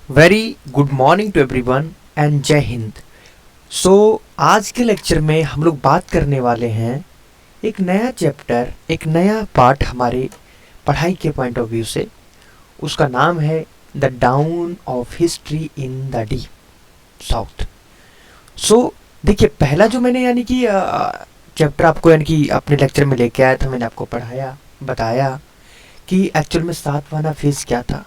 Very good morning to everyone and Jai Hind. सो आज के lecture में हम लोग बात करने वाले हैं एक नया चैप्टर, एक नया पार्ट हमारे पढ़ाई के पॉइंट ऑफ व्यू से। उसका नाम है the dawn of history in the deep south. So देखिए, पहला जो मैंने चैप्टर आपको अपने लेक्चर में लेके आया था, मैंने आपको पढ़ाया, बताया कि एक्चुअल में सातवाना फेज क्या था।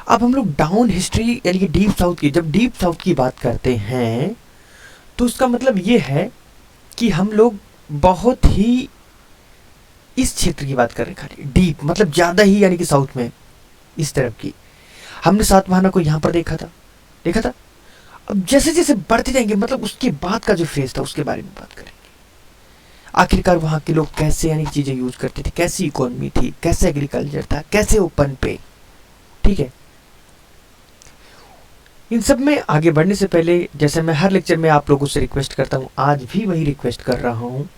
अब हम लोग डाउन हिस्ट्री यानी कि डीप साउथ की, जब डीप साउथ की बात करते हैं तो उसका मतलब ये है कि हम लोग बहुत ही इस क्षेत्र की बात कर रहे हैं, खाली डीप मतलब ज़्यादा ही यानी कि साउथ में इस तरफ की। हमने सातवाहना को यहाँ पर देखा था। अब जैसे जैसे बढ़ते जाएंगे मतलब उसके बाद का जो फेज था उसके बारे में बात करेंगे। आखिरकार वहाँ के लोग कैसे यानी चीज़ें यूज करते थे, कैसी इकोनॉमी थी, कैसे एग्रीकल्चर था, कैसे ओपन पे, ठीक है। इन सब में आगे बढ़ने से पहले, जैसे मैं हर लेक्चर में आप लोगों से रिक्वेस्ट करता हूँ, आज भी वही रिक्वेस्ट कर रहा हूँ,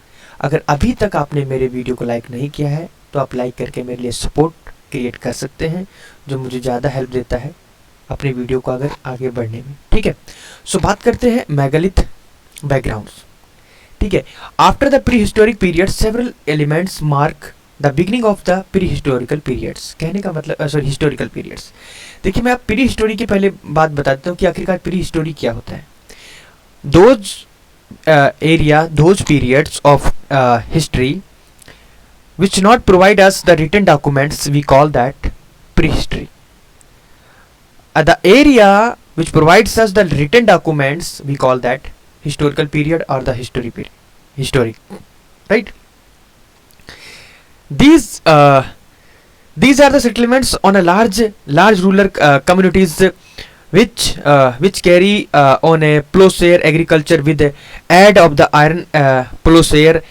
अगर अभी तक आपने मेरे वीडियो को लाइक नहीं किया है तो आप लाइक करके मेरे लिए सपोर्ट क्रिएट कर सकते हैं, जो मुझे ज़्यादा हेल्प देता है अपने वीडियो को अगर आगे बढ़ने में, ठीक है। सो बात करते हैं मेगालिथ बैकग्राउंड्स, ठीक है। After the pre historic period several elements mark the beginning of the pre historical periods. कहने का मतलब हिस्टोरिकल पीरियड्स। देखिए, मैं आप प्री हिस्टोरी की पहले बात बताता हूँ कि आखिरकार प्री हिस्टोरी क्या होता है। Those periods of history which not provide us the written documents we call that prehistory. The area which provides us the written documents we call that historical period or the historic, right? These are the settlements on a large rural communities which carry on a plowshare agriculture with the aid of the iron plowshare,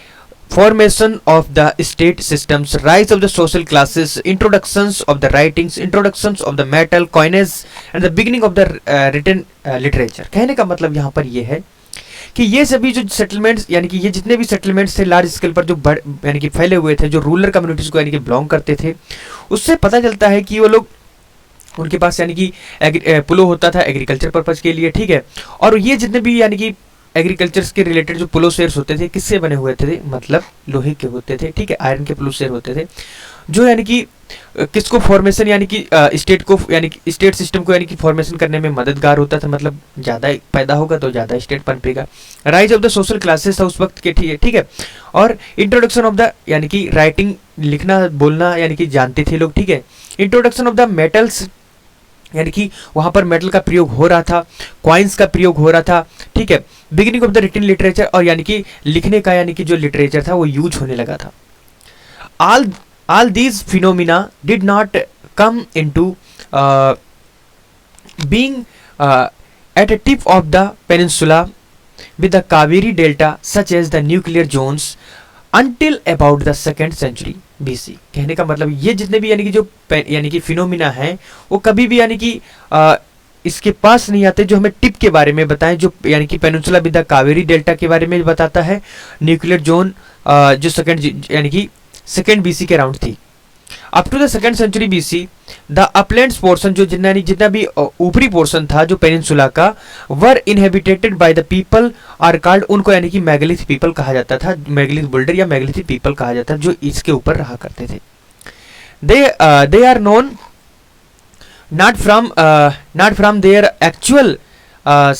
formation of the state systems, rise of the social classes, introductions of the writings, introductions of the metal coinage and the beginning of the written literature। कहने का मतलब यहाँ पर ये है कि ये सभी जो सेटलमेंट्स यानी कि ये जितने भी सेटलमेंट्स थे लार्ज स्केल पर जो यानी कि फैले हुए थे, जो रूरल कम्युनिटीज़ को यानी कि बिलोंग करते थे, उससे पता चलता है कि वो लोग, उनके पास यानी कि पुलो होता था एग्रीकल्चर पर्पज़ के लिए, ठीक है। और ये जितने भी यानी कि एग्रीकल्चर के रिलेटेड जो पुलो शेयर्स होते थे, किससे बने हुए थे, मतलब लोहे के होते थे, ठीक है, आयरन के पुलो शेयर होते थे, जो यानी कि किसको फॉर्मेशन यानी कि स्टेट को यानी कि स्टेट सिस्टम को यानी कि फॉर्मेशन करने में मददगार होता था। मतलब ज़्यादा पैदा होगा तो ज़्यादा स्टेट पनपेगा। Rise of the social classes था उस वक्त के, ठीक है। और इंट्रोडक्शन ऑफ द यानी कि राइटिंग, लिखना बोलना यानी कि जानते थे लोग, ठीक है। इंट्रोडक्शन ऑफ द मेटल्स यानी कि वहाँ पर मेटल का प्रयोग हो रहा था, कॉइन्स का प्रयोग हो रहा था, ठीक है। Beginning of the written literature, और यानी कि लिखने का यानी कि जो लिटरेचर था वो यूज होने लगा था। All these phenomena did not come into being at a tip of the peninsula with the Kaveri Delta such as the nuclear zones until about the 2nd century BC। कहने का मतलब ये जितने भी यानी कि जो यानी कि फिनोमिना हैं वो कभी भी यानी कि इसके पास नहीं आते जो हमें टिप के बारे में बताएं, जो यानी कि peninsula with the Kaveri delta के बारे में बताता है, न्यूक्लियर जोन जो यानी कि सेकेंड बीसी के अराउंड थी। Up to the 2nd century BC the uplands portion, जो जितना भी ऊपरी पोर्शन था जो पेनिनसुला का, were inhabited by the people are called, उनको यानी कि मेगालिथ पीपल कहा जाता था, मेगालिथ बुल्डर या मेगालिथ पीपल कहा जाता था, जो इसके ऊपर रहा करते थे। They are known not from their actual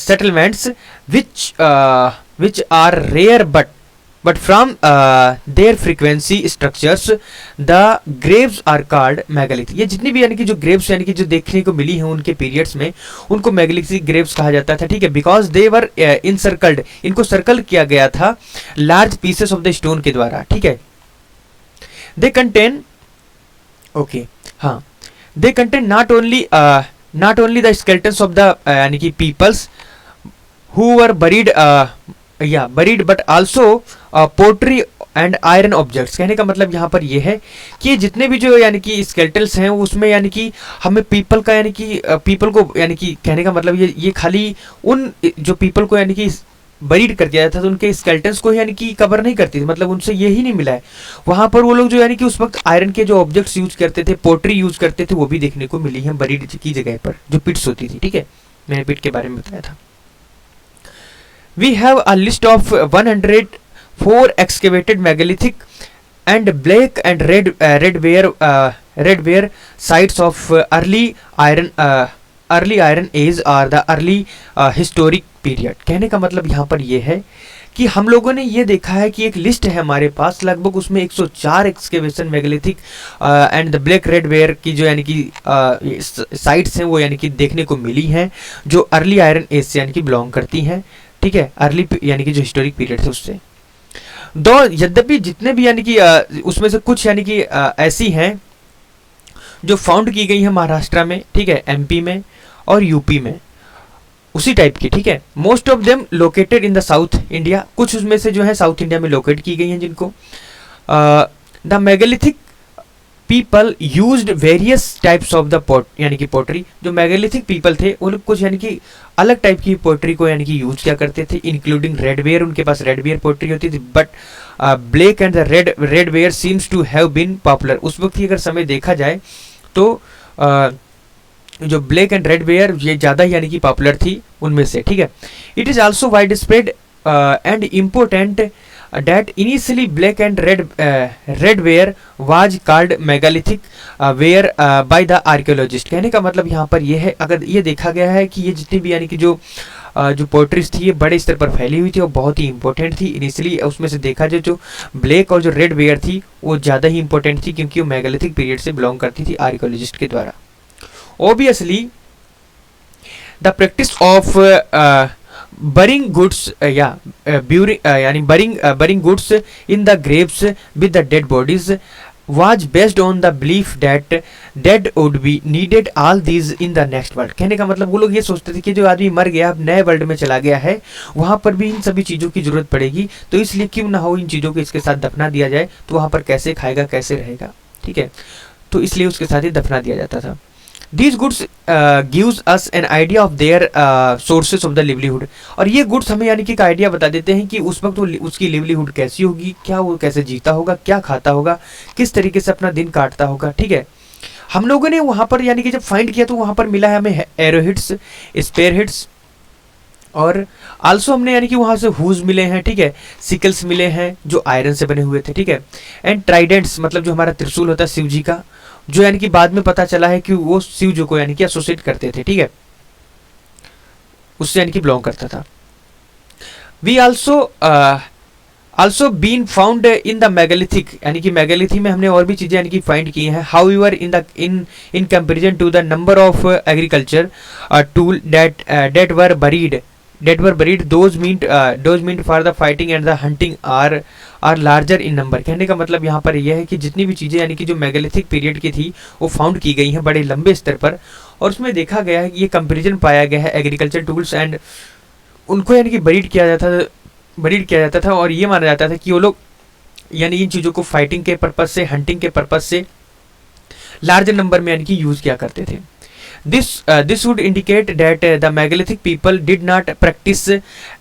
settlements which are rare but from their frequency structures the graves are called megalithic। ये जितनी भी यानी कि जो ग्रेव्स यानी कि जो देखने को मिली हैं उनके पीरियड्स में, उनको मेगालिथिक ग्रेव्स कहा जाता था, ठीक है। बिकॉज दे वर इनसर्कल्ड, इनको सर्कल किया गया था large pieces of the stone के द्वारा, ठीक है। They contain they contain not only the skeletons of the यानी कि peoples who were buried but also pottery and iron objects। कहने का मतलब यहाँ पर ये है कि जितने भी जो यानी कि स्केलेटल्स हैं उसमें यानी कि हमें पीपल का यानी कि पीपल को यानी कि कहने का मतलब ये खाली उन जो पीपल को यानी कि बरीड कर दिया जाता था, तो उनके स्केल्टन्स को यानी कि कवर नहीं करती थी, मतलब उनसे यही नहीं मिला है। वहां पर वो लोग जो यानी कि उस वक्त आयरन के जो ऑब्जेक्ट्स यूज करते थे, पोट्री यूज करते थे, वो भी देखने को मिली है बरीड की जगह पर, जो पिट्स होती थी। ठीक है, मैंने पिट के बारे में बताया था। We have a list of 104 excavated megalithic and black and red ware sites of early iron age or the early historic period। कहने का मतलब यहाँ पर ये है कि हम लोगों ने ये देखा है कि एक लिस्ट है हमारे पास, लगभग उसमें 104 excavation megalithic and the black red ware की जो यानी कि साइट्स हैं वो यानी कि देखने को मिली हैं, जो अर्ली आयरन एज से यानी कि बिलोंग करती हैं। ठीक है, अर्ली यानी कि जो हिस्टोरिक पीरियड थे उससे। दो यद्यपि जितने भी यानी कि उसमें से कुछ यानी कि ऐसी हैं जो फाउंड की गई है महाराष्ट्र में, ठीक है, एमपी में और यूपी में, उसी टाइप की। ठीक है, most of them located in the south India, कुछ उसमें से जो है साउथ इंडिया में लोकेट की गई हैं, जिनको the megalithic people used various types of the pot यानी कि पोट्री। जो मेगालिथिक पीपल थे वो लोग कुछ यानी कि अलग टाइप की पोट्री को यानी कि यूज क्या करते थे, इंक्लूडिंग रेडवेयर, उनके पास रेडवेयर पोट्री होती थी, but black and the redware seems to have been popular. उस वक्त की अगर समय देखा जाए तो जो ब्लैक एंड रेडवेयर ये ज़्यादा यानी कि पॉपुलर थी उनमें से। ठीक है, it is also wide spread and important that initially black and red ware was called megalithic ware by the archaeologist। कहने का मतलब यहाँ पर ये है, अगर ये देखा गया है कि ये जितनी भी यानी कि जो पोट्रीज थी ये बड़े स्तर पर फैली हुई थी और बहुत ही इंपॉर्टेंट थी। इनिशियली उसमें से देखा जाए जो ब्लैक और जो रेड वेयर थी वो ज़्यादा ही इंपॉर्टेंट थी, क्योंकि वो मेगालिथिक पीरियड से बिलोंग करती थी आर्कियोलॉजिस्ट के द्वारा। Obviously the practice of burying goods burying goods in the graves with the dead bodies was based on the belief that dead would be needed all these in the next world। कहने का मतलब वो लोग ये सोचते थे कि जो आदमी मर गया अब नए वर्ल्ड में चला गया है वहां पर भी इन सभी चीज़ों की जरूरत पड़ेगी, तो इसलिए क्यों ना हो इन चीज़ों को इसके साथ दफना दिया जाए, तो वहां पर कैसे खाएगा कैसे रहेगा। ठीक है, तो इसलिए उसके साथ ही दफना दिया जाता था। These goods gives us an idea of their sources of the livelihood। और ये गुड्स हमें यानी कि एक आइडिया बता देते हैं कि उस वक्त वो उसकी लिवलीहुड कैसी होगी, क्या वो कैसे जीता होगा, क्या खाता होगा, किस तरीके से अपना दिन काटता होगा। ठीक है, हम लोगों ने वहाँ पर यानी कि जब फाइंड किया तो वहाँ पर मिला है हमें एरोहिट्स, स्पेयर हिट्स, और आल्सो हमने यानी कि वहाँ से हुज मिले हैं। ठीक है, सिकल्स मिले हैं जो आयरन से बने हुए थे। ठीक है, एंड ट्राइडेंट्स मतलब जो हमारा त्रिशूल होता है शिव जी का, जो यानी कि बाद में पता चला है कि वो शिव जी को यानी कि एसोसिएट करते थे। ठीक है, उससे यानी कि बिलोंग करता था। We also been found in the megalithic, यानी कि मेगालिथिक में हमने और भी चीजें यानी कि फाइंड की हैं। However in comparison to the number of agriculture tool that were buried those meant for the fighting and the hunting are larger in number। कहने का मतलब यहाँ पर यह है कि जितनी भी चीज़ें यानी कि जो मेगालिथिक पीरियड की थी वो फाउंड की गई हैं बड़े लंबे स्तर पर, और उसमें देखा गया है कि ये कंपैरिजन पाया गया है एग्रीकल्चर टूल्स एंड उनको यानी कि बरीड किया जाता था और ये माना जाता था कि वो लोग यानी इन चीज़ों को फाइटिंग के पर्पज़ से, हंटिंग के पर्पज़ से लार्जर नंबर में यानी कि यूज़ किया करते थे। This would indicate that the megalithic people did not practice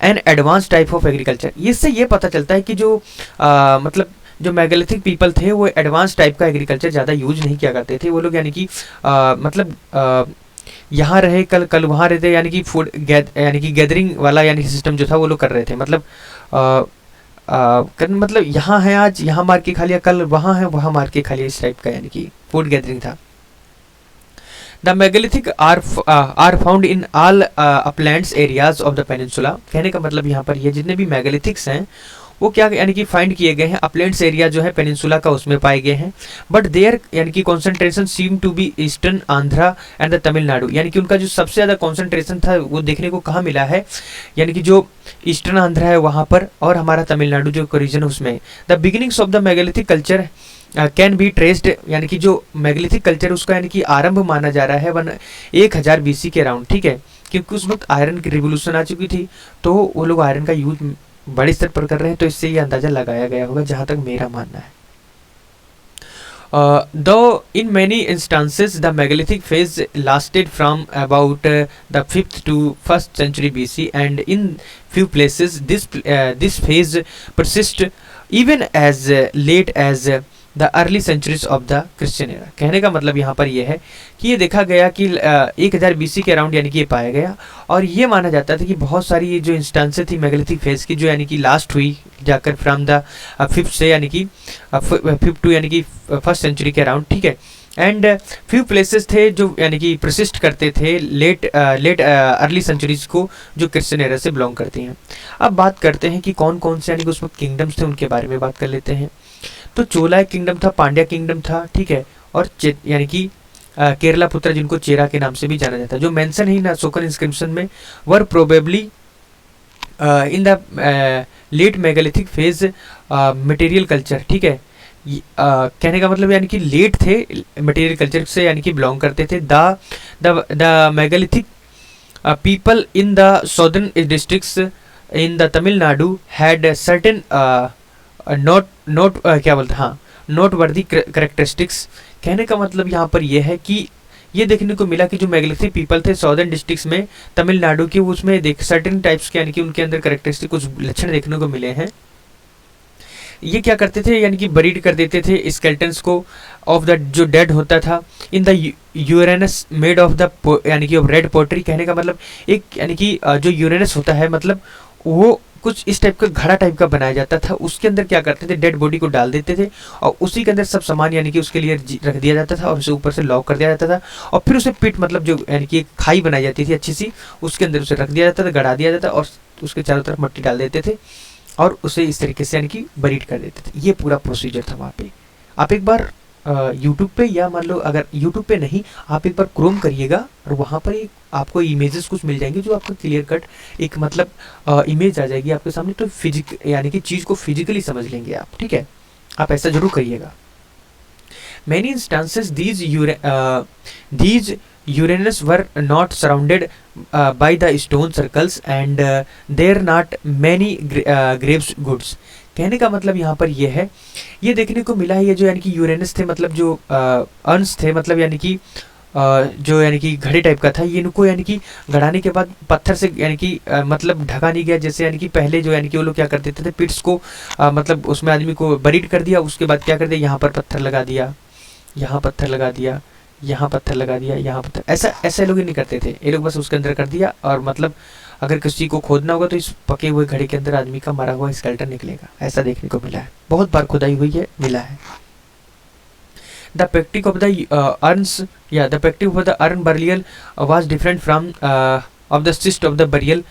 an advanced type of agriculture। इससे ये पता चलता है कि जो मतलब जो मेगालिथिक पीपल थे वो एडवांस टाइप का एग्रीकल्चर ज़्यादा यूज नहीं किया करते थे। वो लोग यानी कि मतलब यहाँ रहे कल वहाँ रहते, यानी कि फूड यानी कि गैदरिंग वाला यानी कि सिस्टम जो था वो लोग कर रहे थे। मतलब मतलब यहाँ है आज यहाँ मार के खा लिया, कल वहाँ है वहाँ मार के खा लिया, इस टाइप का यानी कि फूड गैदरिंग था। The megalithic are found in all uplands areas of the peninsula। कहने का मतलब यहाँ पर ये जितने भी मेगालिथिक्स हैं वो क्या यानी कि फाइंड किए गए हैं अपलैंड्स एरिया जो है पेनिनसुला का उसमें पाए गए हैं, बट देयर यानी कि concentration seem to be eastern Andhra and the Tamil Nadu. यानी कि उनका जो सबसे ज़्यादा कॉन्सेंट्रेशन था वो देखने को कहाँ मिला है, यानी कि जो ईस्टर्न आंध्रा है वहाँ पर और हमारा तमिलनाडु जो रीजन है उसमें। The beginnings of the megalithic culture can be traced, यानी कि जो मेगालिथिक कल्चर उसका यानी कि आरंभ माना जा रहा है 1000 BC के अराउंड। ठीक है, क्योंकि उस वक्त आयरन की रिवोल्यूशन आ चुकी थी तो वो लोग आयरन का यूज बड़े स्तर पर कर रहे हैं, तो इससे ये अंदाजा लगाया गया होगा जहाँ तक मेरा मानना है। Though in many instances the megalithic phase lasted from about the 5th to 1st century BC, and in few places this phase persists even as late as the early centuries of the Christian era. कहने का मतलब यहाँ पर यह है कि ये देखा गया कि 1000 BC के अराउंड यानी कि ये पाया गया, और ये माना जाता था कि बहुत सारी ये जो इंस्टांसेस थी मेगालिथिक फेज की जो यानी कि लास्ट हुई जाकर फ्रॉम द 5th से यानी कि 5th टू यानी कि 1st सेंचुरी के अराउंड, ठीक है। एंड फ्यू प्लेसेस थे जो यानी कि प्रसिस्ट करते थे लेट अर्ली सेंचुरीज को, जो क्रिश्चियन एरा से बिलोंग करती हैं। अब बात करते हैं कि कौन कौन से यानी कि उसमें किंगडम्स थे, उनके बारे में बात कर लेते हैं। तो चोला किंगडम था, पांड्या किंगडम था, ठीक है, और यानी कि केरला पुत्र जिनको चेरा के नाम से भी जाना जाता है, जो मेंशन है ना सोकन इंस्क्रिप्शन में, were probably in the late megalithic phase material culture, ठीक है। कहने का मतलब यानी कि लेट थे, मटेरियल कल्चर से यानी कि बिलोंग करते थे। The megalithic people in the southern districts in the Tamil Nadu had certain क्या बोलते हैं, हाँ, नोट वर्दी करेक्टरिस्टिक्स। कहने का मतलब यहाँ पर यह है कि ये देखने को मिला कि जो मेगालिथिक पीपल थे सॉदर्न डिस्ट्रिक्ट्स में तमिलनाडु के, उसमें देख सर्टेन टाइप्स के यानी कि उनके अंदर करेक्टरिस्टिक कुछ लक्षण देखने को मिले हैं। ये क्या करते थे यानी कि बरीड कर देते थे स्केल्टन्स को ऑफ द जो डेड होता था in the Uranus made of the यानी कि ऑफ रेड पोट्री। कहने का मतलब एक यानी कि जो यूरेनस होता है मतलब वो कुछ इस टाइप का घड़ा टाइप का बनाया जाता था, उसके अंदर क्या करते थे डेड बॉडी को डाल देते थे और उसी के अंदर सब सामान यानी कि उसके लिए रख दिया जाता था और उसे ऊपर से लॉक कर दिया जाता था, और फिर उसे पिट मतलब जो यानी कि एक खाई बनाई जाती थी अच्छी सी, उसके अंदर उसे रख दिया जाता था, गड़ा दिया जाता और उसके चारों तरफ मिट्टी डाल देते थे और उसे इस तरीके से यानी कि बरीड कर देते थे। ये पूरा प्रोसीजर था वहाँ पे। आप एक बार यूट्यूब पे या मान लो अगर यूट्यूब पे नहीं, आप एक बार क्रोम करिएगा और वहाँ पर एक आपको इमेजेस कुछ मिल जाएंगे जो आपको क्लियर कट एक मतलब इमेज आ जाएगी आपके सामने, तो फिजिक यानी कि चीज़ को फिजिकली समझ लेंगे आप, ठीक है। आप ऐसा जरूर करिएगा। Many instances these Uranus were not surrounded by the stone circles and there not many graves goods। कहने का मतलब यहाँ पर ये है, ये देखने को मिला है ये जो यानी कि यूरेनस थे मतलब जो अर्न्स थे मतलब यानी कि जो यानी कि घड़े टाइप का था, ये इनको यानी कि गढ़ाने के बाद पत्थर से यानी कि मतलब ढका नहीं गया, जैसे यानी कि पहले जो यानी कि वो लोग क्या करते थे पिट्स को मतलब उसमें आदमी को बरीड कर दिया, उसके बाद क्या कर दिया यहाँ पर पत्थर लगा दिया, यहाँ पत्थर लगा दिया, यहाँ पत्थर लगा दिया, यहाँ पत्थर, ऐसा ऐसे लोग नहीं करते थे, ये लोग बस उसके अंदर कर दिया और मतलब अगर किसी को खोदना होगा तो इस पके हुए घड़े के अंदर आदमी का मरा हुआ स्केलेटन निकलेगा, ऐसा देखने को मिला है, बहुत बार खुदाई हुई है, मिला है। The practice of the the practice of the urn burial was different from of the cyst of the burial।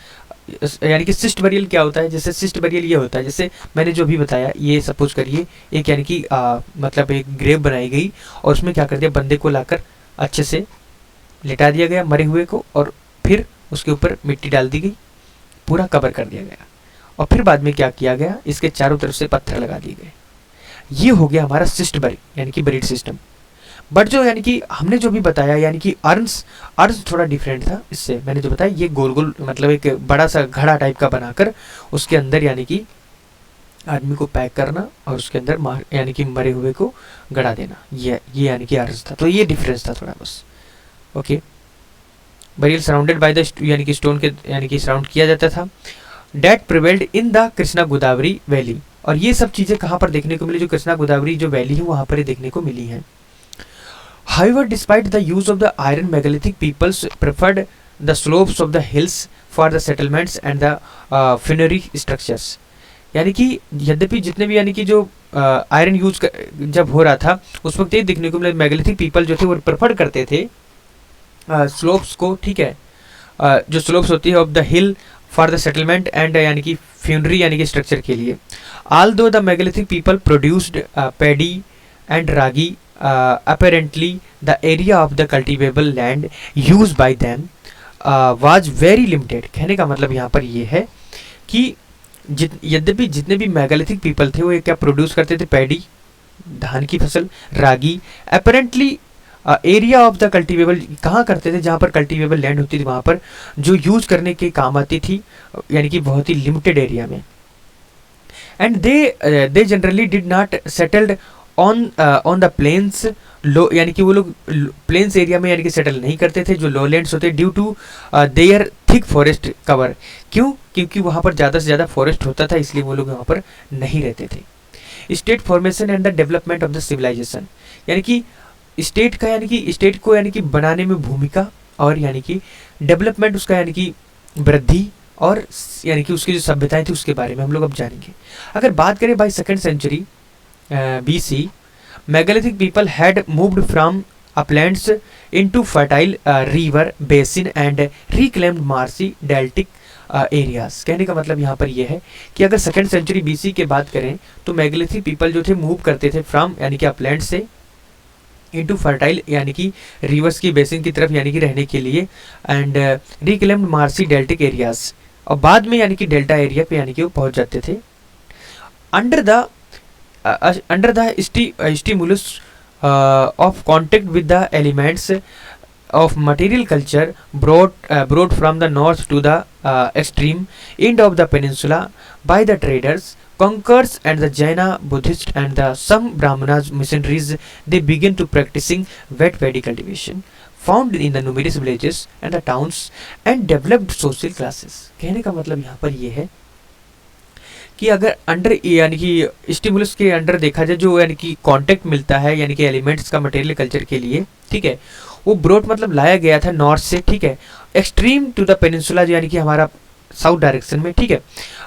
यानी कि सिस्ट बरियल क्या होता है, जैसे सिस्ट बरियल ये होता है, जैसे मैंने जो भी बताया, ये सपोज करिए एक यानी कि मतलब एक ग्रेव बनाई गई और उसमें क्या कर दिया बंदे को लाकर अच्छे से लिटा दिया गया मरे हुए को, और फिर उसके ऊपर मिट्टी डाल दी गई, पूरा कवर कर दिया गया, और फिर बाद में क्या किया गया इसके चारों तरफ से पत्थर लगा दिए गए। ये हो गया हमारा सिस्ट बरी यानी कि बरीड सिस्टम। बट जो यानी कि हमने जो भी बताया यानी कि अर्न्स थोड़ा डिफरेंट था इससे, मैंने जो बताया ये गोल गोल मतलब एक बड़ा सा घड़ा टाइप का बनाकर उसके अंदर यानी कि आदमी को पैक करना और उसके अंदर यानी कि मरे हुए को गड़ा देना, ये यानी कि अर्न्स था। तो ये डिफरेंस था थोड़ा बस, okay. Burial surrounded by the यानी कि स्टोन के यानी कि सराउंड किया जाता था। That prevailed in the Krishna Godavari valley, और ये सब चीज़ें कहाँ पर देखने को मिली, जो कृष्णा गोदावरी जो वैली है वहाँ पर देखने को मिली हैं। However, despite the use of the iron, megalithic peoples preferred the slopes of the hills for the settlements and the funerary structures। यानी कि यद्यपि जितने भी यानी कि जो आयरन यूज जब हो रहा था उस वक्त ये देखने को मिला मेगालिथिक पीपल जो थे वो प्रेफर करते थे स्लोप्स को, ठीक है, जो स्लोप्स होती है of the hill for the settlement and यानी कि फ्यूनरी यानी कि स्ट्रक्चर के लिए। Although the megalithic people produced paddy and ragi, apparently the area of the cultivable land used by them was very limited। कहने का मतलब यहाँ पर ये है कि यद्यपि जितने भी मेगालिथिक पीपल थे वो ये क्या प्रोड्यूस करते थे, पैडी धान की फसल, रागी, apparently area of the cultivable कहाँ करते थे, जहाँ पर कल्टिवेबल लैंड होती थी वहाँ पर जो यूज करने के काम आती थी यानी कि बहुत ही लिमिटेड एरिया में। And they generally did not settled on the plains low, यानी कि वो लोग प्लेन्स एरिया में यानी कि सेटल नहीं करते थे, जो लोलैंड्स होते, due to their thick forest cover. क्यों? क्योंकि वहाँ पर ज़्यादा से ज़्यादा फॉरेस्ट होता था, इसलिए वो लोग वहाँ पर नहीं रहते थे। State formation and the development of the civilization, यानी कि स्टेट का, यानी कि स्टेट को यानी कि बनाने में भूमिका, और यानी कि डेवलपमेंट उसका, यानी कि वृद्धि, और यानी कि उसकी जो सभ्यताएं थी उसके बारे में हम लोग अब जानेंगे। अगर बात करें by 2nd century BC, megalithic people had moved from uplands into fertile river basin and reclaimed marshy deltaic areas. कहने का मतलब यहाँ पर यह है कि अगर 2nd सेंचुरी BC की बात करें तो मेगालिथिक पीपल जो थे मूव करते थे फ्रॉम, यानी कि अपलैंड से, इनटू फर्टाइल, यानी कि रिवर्स की बेसिन की तरफ, यानी कि रहने के लिए, and reclaimed marshy deltaic areas, और बाद में यानी कि डेल्टा एरिया पे यानी कि वो पहुंच जाते थे। Under the stimulus of contact with the elements of material culture brought from the north to the extreme end of the peninsula by the traders, conquerors, and the Jaina, Buddhist, and the some Brahmanas missionaries, they began to practicing wet paddy cultivation found in the numerous villages and the towns and developed social classes। कहने का मतलब यहाँ पर ये है कि अगर under, यानी कि स्टिमुलस के अंडर देखा जाए, जो यानी कि कांटेक्ट मिलता है यानी कि एलिमेंट्स का मटेरियल कल्चर के लिए, ठीक है, वो ब्रोड मतलब लाया गया था नॉर्थ से, ठीक है, एक्सट्रीम टू द पेनिनसुला, जो यानी कि हमारा साउथ डायरेक्शन में, ठीक है,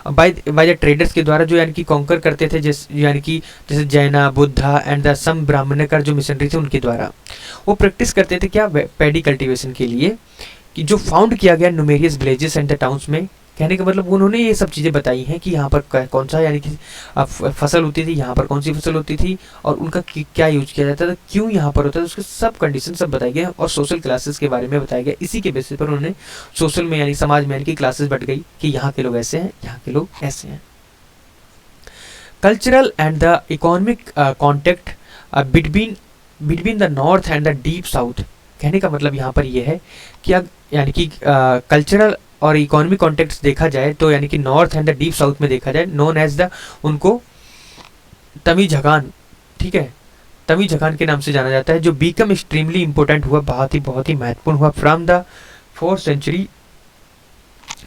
बाय द ट्रेडर्स के द्वारा, जो यानी कि कॉन्कर करते थे, यानी कि जैसे जैना, बुद्धा एंड द सम ब्राह्मण का जो मिशनरी थे उनके द्वारा वो प्रैक्टिस करते थे क्या, पैडी कल्टीवेशन के लिए, कि जो फाउंड किया गया numerous villages and the towns में। कहने का मतलब उन्होंने ये सब चीज़ें बताई हैं कि यहाँ पर कौन सा यानी कि फसल होती थी, यहाँ पर कौन सी फसल होती थी, और उनका क्या यूज किया जाता था, क्यों यहाँ पर होता था, उसके सब कंडीशन सब बताए गए, और सोशल क्लासेस के बारे में बताया गया। इसी के बेसिस पर उन्होंने सोशल में, यानी समाज में, यानी कि क्लासेस बढ़ गई कि यहाँ के लोग ऐसे हैं, यहाँ के लोग ऐसे हैं। Cultural and the economic contact between the north and the deep south. कहने का मतलब यहाँ पर यह है कि यानी कि कल्चरल और इकोनॉमिक कॉन्टेक्स्ट देखा जाए तो यानी कि north and the deep south में देखा जाए, नोन एज द, उनको तमिझगान, ठीक है, तमिझगान के नाम से जाना जाता है, जो बीकम एक्सट्रीमली इंपॉर्टेंट हुआ, बहुत ही महत्वपूर्ण हुआ from the 4th century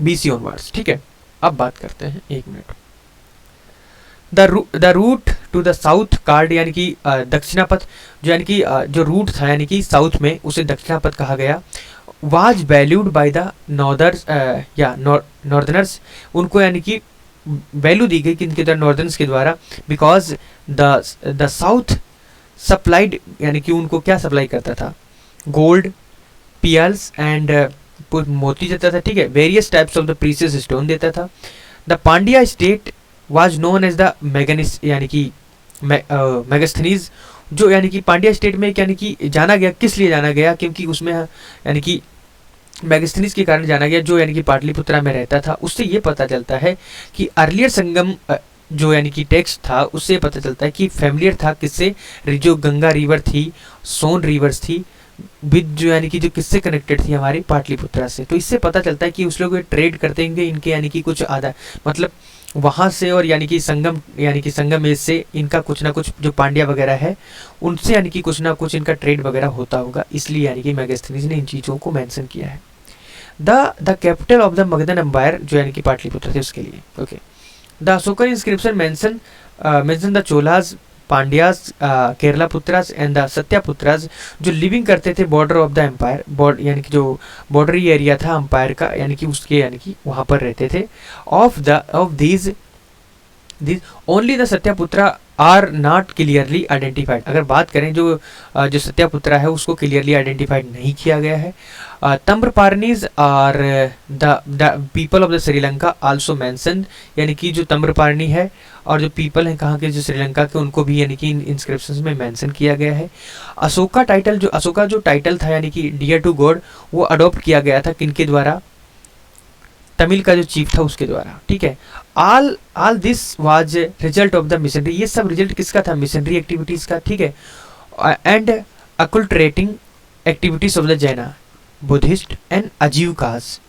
BC onwards. ठीक है, अब बात करते हैं, एक minute. The route to the south card, यानी कि दक्षिणापथ, जो यानी कि जो रूट था यानी कि साउथ में, उसे दक्षिणापथ कहा गया। वाज वैल्यूड बाय द नॉर्दर्नर्स, उनको यानी कि वैल्यू दी गई किनके द्वारा, नॉर्दर्नर्स के द्वारा, बिकॉज द साउथ सप्लाइड, यानी कि उनको क्या सप्लाई करता था, गोल्ड, पियर्स एंड मोती देता था, ठीक है, various types of the precious stone देता था। The Pandya state was known as the Magnes, यानी कि मैगस्थनीज, जो यानी कि पांड्या स्टेट में यानी कि जाना गया, किस लिए जाना गया, क्योंकि उसमें यानी कि मैगस्थनीज के कारण जाना गया, जो यानी कि पाटलिपुत्रा में रहता था। उससे ये पता चलता है कि अर्लियर संगम जो यानी कि टेक्स्ट था, उससे पता चलता है कि फैमिलियर था किससे, जो गंगा रिवर थी, सोन रिवर्स थी, विद जो यानी कि जो किससे कनेक्टेड थी, हमारी पाटलिपुत्रा से। तो इससे पता चलता है कि उस लोग ट्रेड करते होंगे, इनके यानी कि कुछ आधा मतलब वहाँ से, और यानी कि संगम एज से इनका कुछ ना कुछ जो पांड्या वगैरह है उनसे यानी कि कुछ ना कुछ इनका ट्रेड वगैरह होता होगा, इसलिए यानी कि मैगस्थनीज ने इन चीज़ों को मेंशन किया है। The capital of the Magadhan empire, जो यानी कि पाटलिपुत्र थे, उसके लिए। Okay, the Ashokan inscription mention the Cholas, Pandyas, Kerala putras and the Satyaputras, जो लिविंग करते थे बॉर्डर ऑफ द एम्पायर, यानी कि जो बॉर्डरी एरिया था एम्पायर का, यानी कि उसके यानी कि वहाँ पर रहते थे। Of these only the Satyaputra are not clearly identified. अगर बात करें जो सत्यापुत्रा है उसको क्लियरली आइडेंटिफाइड नहीं किया गया है। तम्रपारनीज और the people of the Sri Lanka also mentioned, यानी कि जो तम्रपारनी है और जो पीपल हैं कहाँ के, जो श्रीलंका के, उनको भी यानी कि इन इंस्क्रिप्शंस में मेंशन किया गया है। अशोका जो टाइटल था यानी कि डियर टू गॉड, वो अडॉप्ट किया गया था किनके द्वारा, तमिल का जो चीफ था उसके द्वारा। ठीक है, all this was result of the missionary, ये सब रिजल्ट किसका था, मिशनरी एक्टिविटीज का। ठीक है, and acculturating activities of the Jaina, Buddhist and Ajivikas,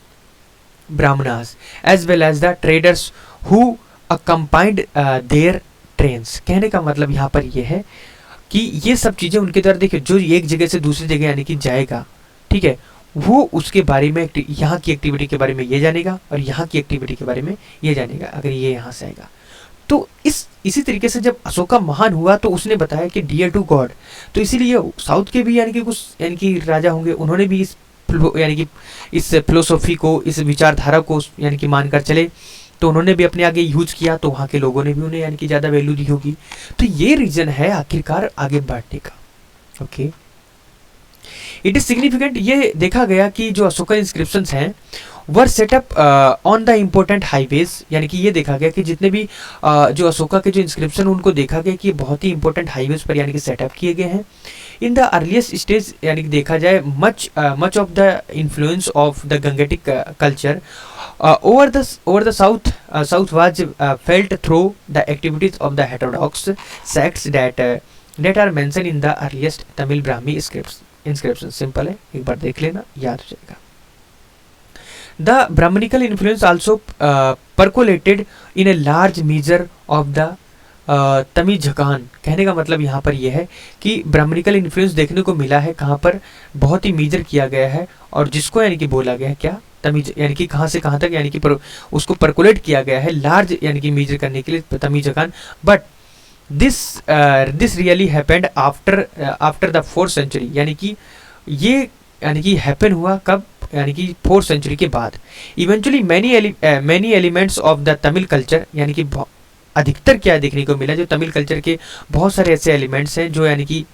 Brahmanas, as well as the traders who accompanied their trains. कहने का मतलब यहाँ पर यह है कि ये सब चीज़ें उनके द्वारा देखिए, जो एक जगह से दूसरी जगह यानी कि जाएगा, ठीक है, वो उसके बारे में यहाँ की एक्टिविटी के बारे में ये जानेगा और यहाँ की एक्टिविटी के बारे में ये जानेगा अगर ये यहाँ से आएगा। तो इसी तरीके से जब अशोका महान हुआ तो उसने बताया कि डियर टू गॉड, तो इसीलिए साउथ के भी यानी कि कुछ यानी कि राजा होंगे, उन्होंने भी यानी कि इस फिलोसॉफी को, इस विचारधारा को यानी कि मानकर चले, तो उन्होंने भी अपने आगे यूज किया, तो वहाँ के लोगों ने भी उन्हें यानी कि ज़्यादा वैल्यू दी होगी। तो ये रीजन है आखिरकार आगे बढ़ने का। ओके, इट इज सिग्निफिकेंट, ये देखा गया कि जो अशोका इंस्क्रिप्शंस हैं were set up on the important highways, यानी कि ये देखा गया कि जितने भी जो अशोका के जो इंस्क्रिप्शन उनको देखा गया कि बहुत ही इंपॉर्टेंट हाईवेज पर यानी कि सेटअप किए गए हैं। इन द अर्लीस्ट स्टेज यानी कि देखा जाए much of the influence of the Gangetic culture over the south was felt through the activities of the heterodox sects that are mentioned in the earliest Tamil Brahmi inscriptions. Simple है, एक बार देख लेना, याद हो जाएगा। The Brahmanical influence also percolated in a large measure of the तमिज़घान। कहने का मतलब यहाँ पर यह है कि ब्राह्मणिकल इन्फ्लुएंस देखने को मिला है, कहाँ पर बहुत ही मेजर किया गया है, और जिसको यानी कि बोला गया है क्या, तमिज, यानी कि कहाँ से कहाँ तक यानी कि उसको परकुलेट किया गया है लार्ज यानी कि मेजर करने के लिए Tamizhagam. But this really happened after the 4th century, यानी कि ये यानी कि हैपन हुआ कब, यानी कि 4th सेंचुरी के बाद। Eventually many elements of the Tamil culture, यानी कि अधिकतर क्या देखने को मिला, जो तमिल कल्चर के बहुत सारे ऐसे एलिमेंट्स हैं जो यानी कि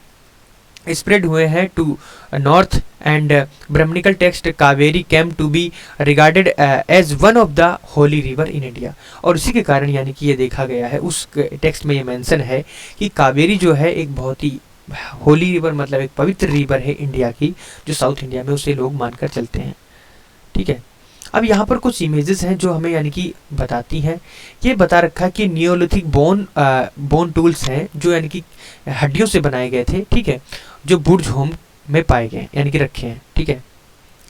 स्प्रेड हुए हैं to north, and Brahmanical text Kaveri came to be regarded as one of the holy river in India. और इसी के कारण यानी कि ये देखा गया है, उस टेक्स्ट में ये मेंशन है कि कावेरी जो है एक बहुत ही होली रिवर, मतलब एक पवित्र रिवर है इंडिया की, जो साउथ इंडिया में उसे लोग मानकर चलते हैं। ठीक है, अब यहाँ पर कुछ इमेजेस हैं जो हमें यानी कि बताती हैं, ये बता रखा है कि नियोलिथिक बोन टूल्स हैं जो यानी कि हड्डियों से बनाए गए थे, ठीक है, जो बुर्ज होम में पाए गए यानी कि रखे हैं। ठीक है,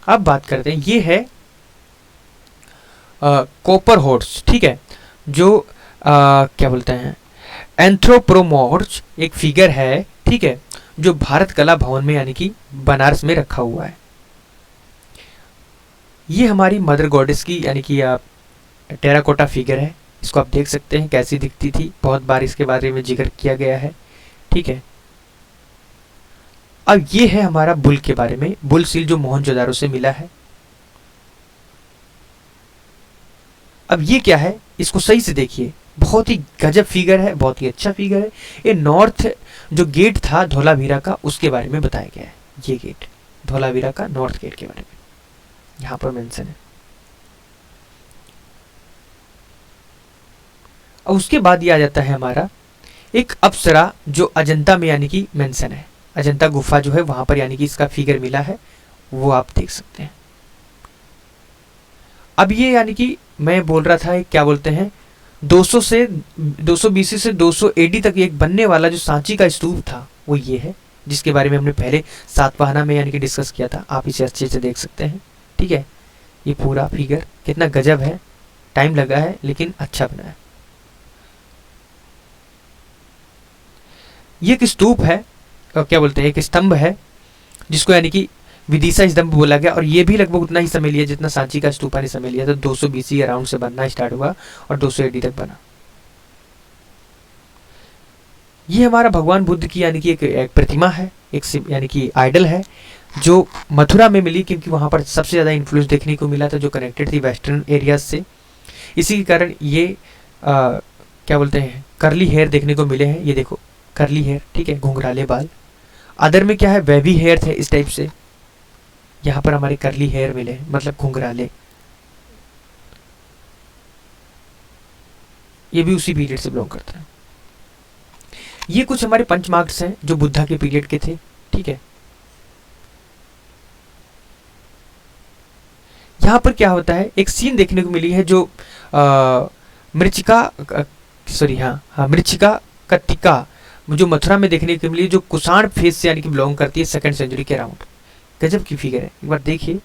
अब बात करते हैं, ये है कॉपर हॉर्स, ठीक है, जो क्या बोलते हैं, एंथ्रोपोमॉर्च एक फिगर है, ठीक है, जो भारत कला भवन में यानी कि बनारस में रखा हुआ है। ये हमारी मदर गॉडेस की यानी कि टेराकोटा फिगर है, इसको आप देख सकते हैं कैसी दिखती थी, बहुत बार इसके बारे में जिक्र किया गया है। ठीक है, अब ये है हमारा बुल के बारे में, बुल सील जो मोहनजोदारो से मिला है। अब ये क्या है, इसको सही से देखिए, बहुत ही गजब फिगर है, बहुत ही अच्छा फिगर है। ये नॉर्थ जो गेट था धोलावीरा का, उसके बारे में बताया गया है। ये गेट धोलावीरा का नॉर्थ गेट के बारे में यहाँ पर मेंशन है। और उसके बाद ये आ जाता है हमारा एक अप्सरा जो अजंता में यानी कि मेंशन है, अजंता गुफा जो है वहां पर यानी कि इसका फिगर मिला है, वो आप देख सकते हैं। अब ये यानी कि मैं बोल रहा था क्या बोलते हैं, 200 BC से 200 AD तक एक बनने वाला जो सांची का स्तूप था वो ये है, जिसके बारे में हमने पहले सातवाहना में यानी कि डिस्कस किया था, आप इसे अच्छे से देख सकते हैं। ठीक है, ये पूरा फिगर कितना गजब है, टाइम लगा है लेकिन अच्छा बना है। ये एक स्तूप है, क्या बोलते हैं, एक स्तंभ है जिसको यानी कि विदिशा स्तंभ बोला गया, और ये भी लगभग उतना ही समय लिया जितना सांची का स्तूपा ने समय लिया। तो 200 BC अराउंड से बनना स्टार्ट हुआ और 200 AD तक बना। ये हमारा भगवान बुद्ध की यानी कि एक प्रतिमा है, एक यानी कि आइडल है, जो मथुरा में मिली, क्योंकि वहाँ पर सबसे ज़्यादा इन्फ्लुएंस देखने को मिला था, जो कनेक्टेड थी वेस्टर्न एरियाज से। इसी के कारण ये क्या बोलते हैं, कर्ली हेयर देखने को मिले हैं। ये देखो कर्ली हेयर, ठीक है, घुंघराले बाल। अदर में क्या है, वेवी हेयर थे इस टाइप से, यहाँ पर हमारे कर्ली हेयर मिले हैं, मतलब घुंघराले। ये भी उसी पीरियड से बिलोंग करता है। ये कुछ हमारे पंच मार्क्स हैं जो बुद्धा के पीरियड के थे। ठीक है, यहाँ पर क्या होता है, एक सीन देखने को मिली है जो मृचिका का टीका जो मथुरा में देखने को मिली, जो कुषाण फेस से यानी कि बिलोंग करती है 2nd सेंचुरी के अराउंड। गजब की फिगर है, एक बार देखिए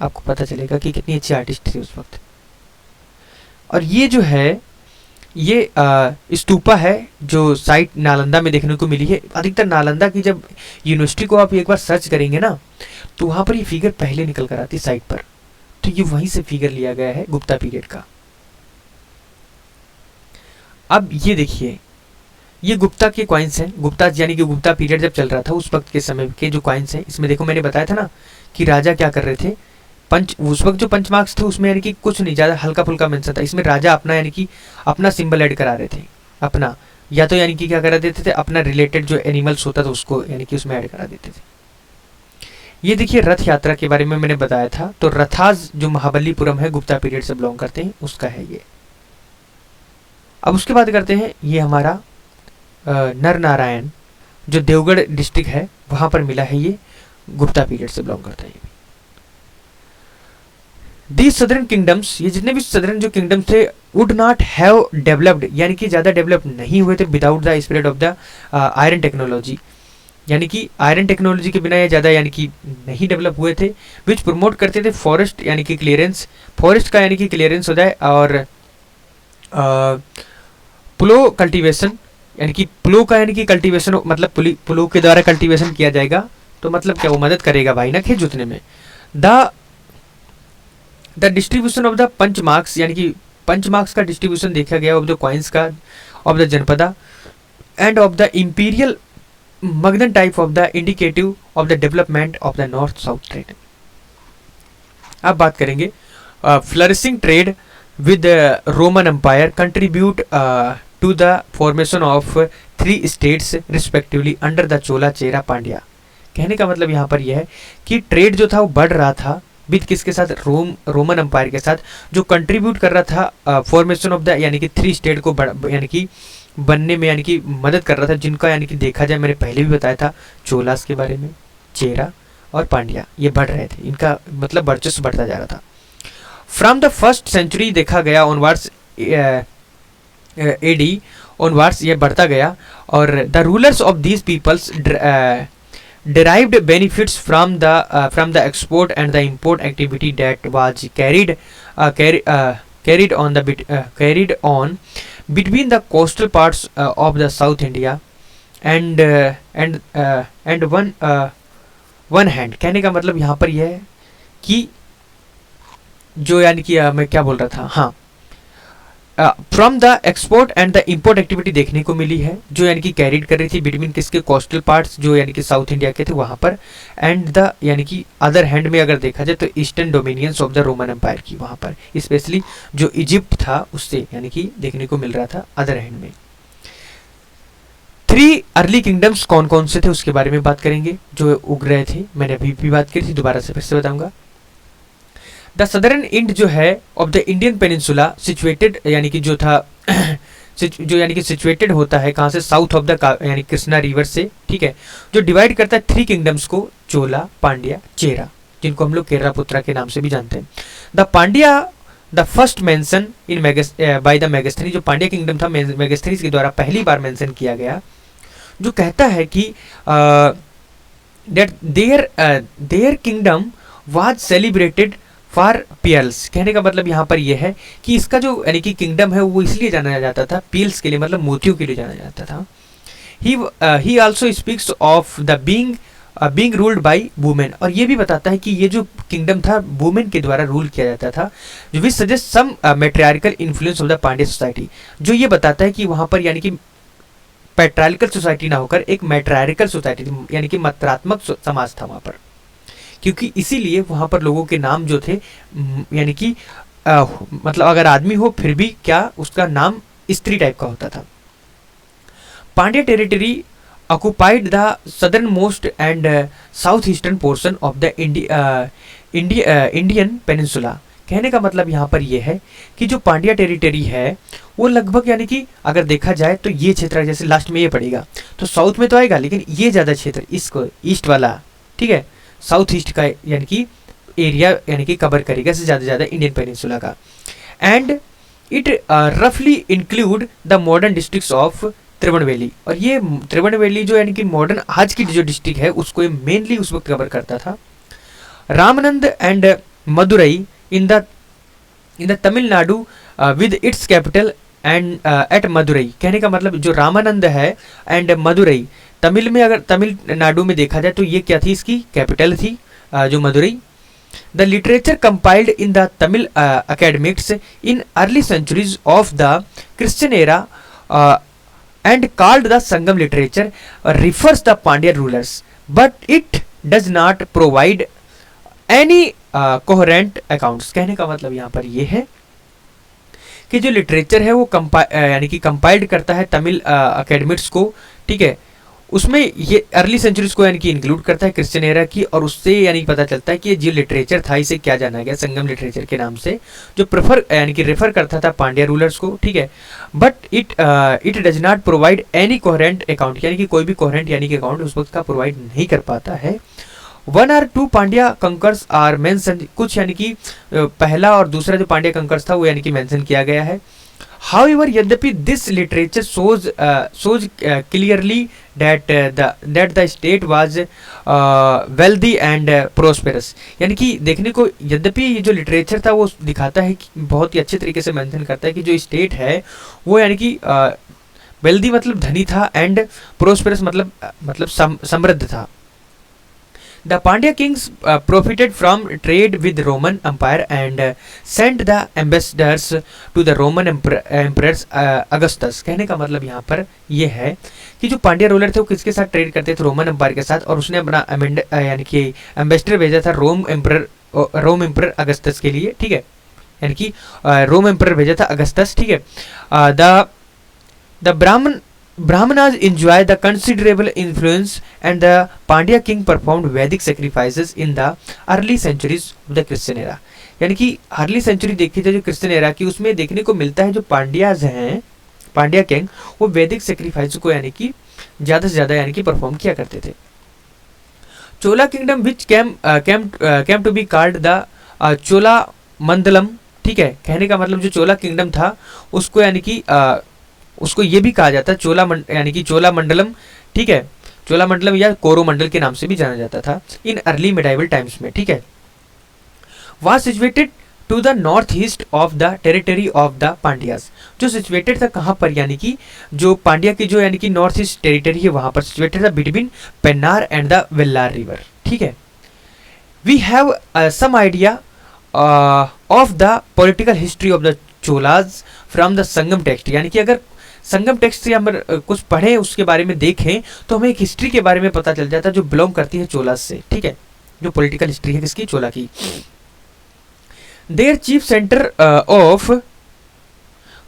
आपको पता चलेगा कि कितनी अच्छी आर्टिस्ट थी उस वक्त। और ये जो है ये स्तूपा है जो साइट नालंदा में देखने को मिली है। अधिकतर नालंदा की जब यूनिवर्सिटी को आप एक बार सर्च करेंगे ना, तो वहाँ पर ये फिगर पहले निकल कर आती साइट पर, तो ये वहीं से फिगर लिया गया है गुप्ता पीरियड का। अब ये देखिए, ये गुप्ता के कॉइन्स हैं, गुप्ता यानी कि गुप्ता पीरियड जब चल रहा था उस वक्त के समय के जो कॉइन्स हैं, इसमें देखो मैंने बताया था ना कि राजा क्या कर रहे थे, पंच उस वक्त जो पंच मार्क्स थे उसमें यानी कि कुछ नहीं ज़्यादा हल्का फुल्का मेंशन था, इसमें राजा अपना यानी कि अपना सिंबल ऐड करा रहे थे अपना, या तो यानी कि क्या करा देते थे, अपना रिलेटेड जो एनिमल्स होता था उसको यानी कि उसमें ऐड करा देते थे। ये देखिए रथ यात्रा के बारे में मैंने बताया था, तो रथाज जो महाबलीपुरम है गुप्ता पीरियड से बिलोंग करते हैं उसका है ये। अब उसके बाद करते हैं, ये हमारा नर नारायण जो देवगढ़ डिस्ट्रिक्ट है वहाँ पर मिला है, ये गुप्ता पीरियड से बिलोंग करता है ये भी। दीज सदर्न किंगडम्स, ये जितने भी सदर्न जो किंगडम थे, वुड नॉट हैव डेवलप्ड, यानी कि ज़्यादा डेवलप नहीं हुए थे without the spread of the iron technology, यानी कि आयरन टेक्नोलॉजी के बिना ये ज़्यादा यानी कि नहीं डेवलप हुए थे। विच प्रमोट करते थे फॉरेस्ट यानी कि क्लियरेंस, फॉरेस्ट का यानी कि क्लियरेंस होता है, और प्लो कल्टीवेशन, यानी कि प्लो का यानी कि कल्टीवेशन, मतलब प्लो के द्वारा कल्टीवेशन किया जाएगा, तो मतलब क्या वो मदद करेगा भाई ना खेत जोतने में। The distribution of the punch marks, यानी कि पंच मार्क्स का डिस्ट्रीब्यूशन देखा गया ऑफ द कॉइन्स का, of the janapada and of the imperial Magadhan type of the indicative of the development of the north south trade. अब बात करेंगे flourishing trade with Roman empire contribute to the formation of 3 states respectively under the Chola Chera Pandya. कहने का मतलब यहाँ पर यह है कि ट्रेड जो था वो बढ़ रहा था विद किसके साथ, रोमन एम्पायर के साथ, जो कंट्रीब्यूट कर रहा था फॉर्मेशन ऑफ द यानी कि 3 स्टेट को यानी कि बनने में यानी कि मदद कर रहा था, जिनका यानी कि देखा जाए मैंने पहले भी बताया था चोलास के बारे में, चेरा और पांड्या ये बढ़ रहे थे, इनका मतलब वर्चस्व बढ़ता जा रहा था। फ्रॉम द फर्स्ट सेंचुरी देखा गया ऑनवर्ड्स एडी ऑनवर्ड्स ये बढ़ता गया, और the rulers of these peoples derived benefits from the export and the import activity that was carried on between the coastal parts of the South India and one hand। कहने का मतलब यहाँ पर यह है कि जो यानी कि मैं क्या बोल रहा था, हाँ, from the export and the import activity देखने को मिली है, जो यानी कि कैरिड कर रही थी बिटवीन किसके, कोस्टल पार्ट्स जो यानी कि साउथ इंडिया के थे वहाँ पर, एंड द यानी कि अदर हैंड में अगर देखा जाए तो eastern dominions of the Roman empire की वहाँ पर, स्पेशली जो इजिप्ट था उससे यानी कि देखने को मिल रहा था अदर हैंड में। 3 अर्ली किंगडम्स कौन कौन से थे उसके बारे में बात करेंगे जो उग रहे थे, मैंने अभी भी बात की थी, दोबारा से फिर से बताऊंगा। द सदर्न इंड जो है of the Indian peninsula situated, यानी कि जो था जो यानी कि सिचुएटेड होता है कहाँ से, साउथ ऑफ द यानी कृष्णा रिवर से, ठीक है, जो डिवाइड करता है 3 किंगडम्स को, चोला, पांड्या, चेरा, जिनको हम लोग केरलापुत्रा के नाम से भी जानते हैं। The Pandya the first mention in by the Megasthenes, जो पांड्या किंगडम था मेगास्थनीज के द्वारा पहली बार मेंशन किया गया, जो कहता है कि that there kingdom was celebrated for peels. कहने का मतलब यहाँ पर यह है कि इसका जो यानी कि किंगडम है वो इसलिए जाना जाता था, पील्स के लिए, मतलब मोतियों के लिए जाना जाता था। ही also speaks of the being ruled by women, और ये भी बताता है कि ये जो किंगडम था वुमेन के द्वारा रूल किया जाता था, which suggest some matriarchal influence of the Pandya society, जो ये बताता है कि वहाँ पर यानी कि पैट्रियार्कल सोसाइटी ना होकर एक मैट्रियार्कल सोसाइटी यानी कि मात्रात्मक समाज था वहाँ पर, क्योंकि इसीलिए वहाँ पर लोगों के नाम जो थे यानी कि मतलब अगर आदमी हो फिर भी क्या उसका नाम स्त्री टाइप का होता था। Pandya territory occupied the southern most and south eastern portion of the Indian peninsula. कहने का मतलब यहाँ पर यह है कि जो पांड्या टेरिटरी है वो लगभग यानी कि अगर देखा जाए तो ये क्षेत्र जैसे लास्ट में ये पड़ेगा तो साउथ में तो आएगा, लेकिन ये ज़्यादा क्षेत्र इसको ईस्ट वाला, ठीक है, साउथ ईस्ट का यानी कि एरिया यानी कि कवर करेगा से ज़्यादा इंडियन पेनिनसुला का। एंड इट रफली include the modern districts of Tirunelveli, और ये त्रिवेणवेली जो यानी कि मॉडर्न आज की जो डिस्ट्रिक्ट है उसको ये मेनली उस वक्त कवर करता था। Ramnad and Madurai in the Tamil Nadu with its capital and at Madurai, कहने का मतलब जो रामानंद है एंड मदुरई, तमिल में अगर तमिलनाडु में देखा जाए तो ये क्या थी, इसकी कैपिटल थी जो Madurai. The literature compiled in the Tamil academics in early centuries of the Christian era and called the Sangam literature refers the Pandya rulers, but it does not provide any coherent accounts। कहने का मतलब यहाँ पर ये है कि जो लिटरेचर है वो यानी कि कंपाइल्ड करता है तमिल अकेडमिक्स को, ठीक है, उसमें ये अर्ली सेंचुरीज को यानी कि इंक्लूड करता है क्रिश्चियन एरा की, और उससे यानी पता चलता है कि ये जो लिटरेचर था इसे क्या जाना गया संगम लिटरेचर के नाम से, जो प्रेफर यानी कि रेफर करता था पांड्या रूलर्स को, ठीक है। But it does not provide any coherent account, यानी कि कोई भी कोहेरेंट यानी कि अकाउंट उस वक्त का प्रोवाइड नहीं कर पाता है। 1 or 2 Pandya conquers are mention, कुछ यानी कि पहला और दूसरा जो पांड्या कंकर्स था वो यानी कि मेंशन किया गया है। However, यद्यपि this literature shows clearly that the state was wealthy and prosperous, यानी कि देखने को यद्यपि ये जो लिटरेचर था वो दिखाता है कि बहुत ही अच्छे तरीके से मेंशन करता है कि जो स्टेट है वो यानी कि वेल्दी मतलब धनी था, एंड प्रोस्पेरस मतलब समृद्ध था। The Pandya kings profited from trade with Roman Empire and sent the ambassadors to the Roman emperors Augustus। कहने का मतलब यहाँ पर ये है कि जो पांड्या रूलर थे वो किसके साथ ट्रेड करते थे, रोमन एम्पायर के साथ, और उसने अपना यानी कि एम्बेसडर भेजा था रोम एम्पर अगस्तस के लिए, ठीक है, यानी कि रोम एम्पर भेजा था अगस्तस, ठीक है। The Brahmanas enjoy the considerable influence, and the Pandya king performed Vedic sacrifices in the early centuries of the Christian era। यानी कि अर्ली सेंचुरी देखी जाए जो क्रिश्चियन एरा की, उसमें देखने को मिलता है जो पांड्याज हैं, पांड्या किंग, वो वैदिक सेक्रीफाइस को यानी कि ज्यादा से ज्यादा यानी कि परफॉर्म किया करते थे। Chola kingdom which came to be called the Chola mandalam, ठीक है, कहने का मतलब जो चोला किंगडम था उसको यानी कि उसको ये भी कहा जाता है यानी कि चोला मंडलम, ठीक है, चोला मंडलम या कोरोमंडल के नाम से भी जाना जाता था इन अर्ली मिडाइवल टाइम्स में, ठीक है। Was situated to the north east of the territory of the Pandyas, जो सिचुएटेड था कहाँ पर, यानी कि जो पांड्या की जो यानी कि नॉर्थ ईस्ट टेरिटरी है वहां पर सिचुएटेड था between Pennar and the Vellar river, ठीक है। We have some idea of the political history of the Cholas from the Sangam text, यानी कि अगर संगम टेक्स्ट से हम कुछ पढ़ें उसके बारे में देखें तो हमें एक हिस्ट्री के बारे में पता चल जाता है जो बिलोंग करती है चोला से, ठीक है, जो पॉलिटिकल हिस्ट्री है किसकी, चोला की। Their chief centre of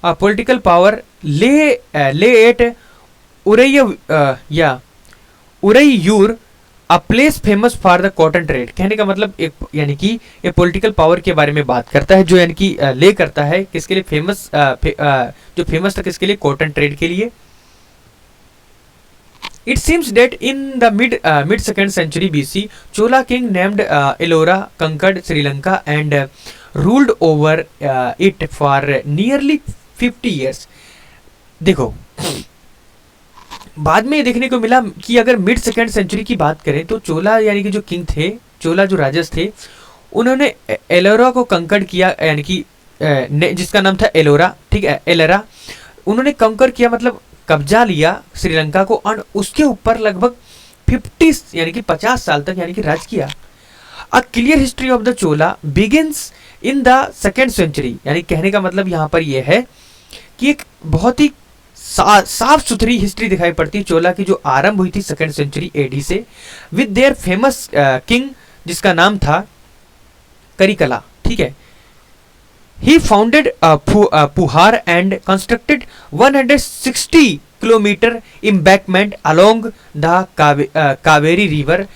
political power lay at Uraiyur, a place famous for the cotton trade, कहने का मतलब एक यानी कि ये पॉलिटिकल पावर के बारे में बात करता है जो यानी कि ले करता है किसके लिए, फेमस जो फेमस था किसके लिए, कॉटन ट्रेड के लिए। It seems that in the mid second century BC Chola king named Elara conquered Sri Lanka and ruled over it for nearly 50 years। देखो बाद में ये देखने को मिला कि अगर मिड सेकेंड सेंचुरी की बात करें तो चोला यानी कि जो किंग थे, चोला जो राजस थे, उन्होंने एलोरा को कंकर्ड किया, यानी कि जिसका नाम था एलोरा, ठीक है, एलोरा, उन्होंने कंकर किया मतलब कब्जा लिया श्रीलंका को, और उसके ऊपर लगभग 50 यानी कि 50 साल तक यानी कि राज किया। A clear history of the Chola begins in the second century, यानी कहने का मतलब यहाँ पर यह है कि एक बहुत ही साफ सुथरी हिस्ट्री दिखाई पड़ती है चोला की जो आरंभ हुई थी सेकेंड सेंचुरी एडी से, विद देयर फेमस किंग जिसका नाम था करिकला, ठीक है। He founded Puhar and constructed 160 kilometre embankment along the Kaveri river,